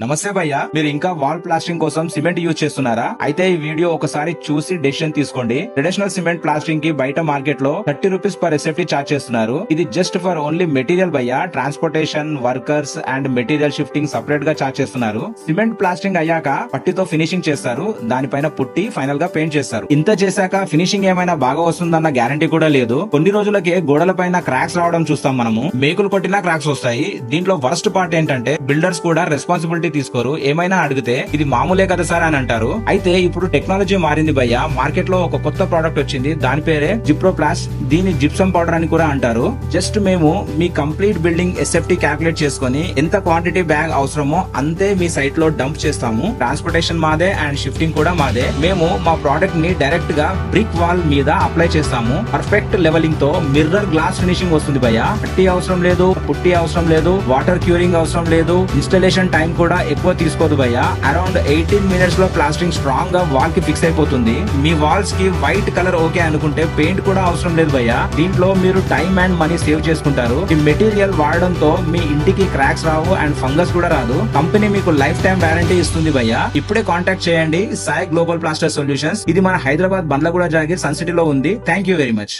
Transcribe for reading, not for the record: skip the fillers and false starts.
నమస్తే భయ్యా, మీరు ఇంకా వాల్ ప్లాస్టింగ్ కోసం సిమెంట్ యూజ్ చేస్తున్నారా? అయితే ఈ వీడియో ఒకసారి చూసి డెసిషన్ తీసుకోండి. ట్రెడిషనల్ సిమెంట్ ప్లాస్టింగ్ కి బయట మార్కెట్ లో 30 రూపీస్ పర్ ఎస్ఎఫ్టీ చార్జ్ చేస్తున్నారు. ఇది జస్ట్ ఫర్ ఓన్లీ మెటీరియల్ భయ్యా. Transportation, workers and material shifting separate గా చార్జ్ చేస్తున్నారు. సిమెంట్ ప్లాస్టింగ్ అయ్యాక పట్టితో ఫినిషింగ్ చేస్తారు. దానిపైన పుట్టి ఫైనల్ గా పెయింట్ చేస్తారు. ఇంత చేశాక ఫినిషింగ్ ఏమైనా బాగా వస్తుందన్న గ్యారంటీ కూడా లేదు. కొన్ని రోజులకే గోడల పైన క్రాక్స్ రావడం చూస్తాం మనము. మేకులు కొట్టినా క్రాక్స్ వస్తాయి. దీంట్లో వర్స్ట్ పార్ట్ ఏంటంటే బిల్డర్స్ కూడా రెస్పాన్సిబిలిటీ తీసుకోరు. ఏమైనా అడిగితే ఇది మామూలే కదా సార్ అని అంటారు. అయితే ఇప్పుడు టెక్నాలజీ మారింది భయ్యా. మార్కెట్ లో ఒక కొత్త ప్రోడక్ట్ వచ్చింది. దాని పేరే జిప్రోప్లాస్ట్. దీని జిప్సమ్ పౌడర్ అని కూడా అంటారు. జస్ట్ మేము మీ కంప్లీట్ బిల్డింగ్ ఎస్ఎఫ్టీ క్యాల్కులేట్ చేసుకుని ఎంత క్వాంటిటీ బ్యాగ్ అవసరమో అంతే మీ సైట్ లో డంప్ చేస్తాము. ట్రాన్స్పోర్టేషన్ మాదే అండ్ షిఫ్టింగ్ కూడా మాదే. మేము మా ప్రోడక్ట్ ని డైరెక్ట్ గా బ్రిక్ వాల్ మీద అప్లై చేస్తాము. పర్ఫెక్ట్ లెవెలింగ్ తో మిర్రర్ గ్లాస్ ఫినిషింగ్ వస్తుంది భయ్యా. పట్టి అవసరం లేదు, పుట్టి అవసరం లేదు, వాటర్ క్యూరింగ్ అవసరం లేదు. ఇన్స్టాలేషన్ టైం కూడా ఎక్కువ తీసుకోదు భయ్యా. అరౌండ్ 18 మినిట్స్ లో ప్లాస్టింగ్ స్ట్రాంగ్ గా వాల్ కి ఫిక్స్ అయిపోతుంది. మీ వాల్స్ కి వైట్ కలర్ ఓకే అనుకుంటే పెయింట్ కూడా అవసరం లేదు భయ్యా. దీంట్లో మీరు టైం అండ్ మనీ సేవ్ చేసుకుంటారు. ఈ మెటీరియల్ వాడడంతో మీ ఇంటికి క్రాక్స్ రావు అండ్ ఫంగస్ కూడా రాదు. కంపెనీ మీకు లైఫ్ టైం వారంటీ ఇస్తుంది భయ్యా. ఇప్పుడే కాంటాక్ట్ చేయండి సాయి గ్లోబల్ ప్లాస్టర్ సొల్యూషన్స్. ఇది మన హైదరాబాద్ బండ్లగూడ జాగీర్ సన్ సిటీలో ఉంది. Thank you very much.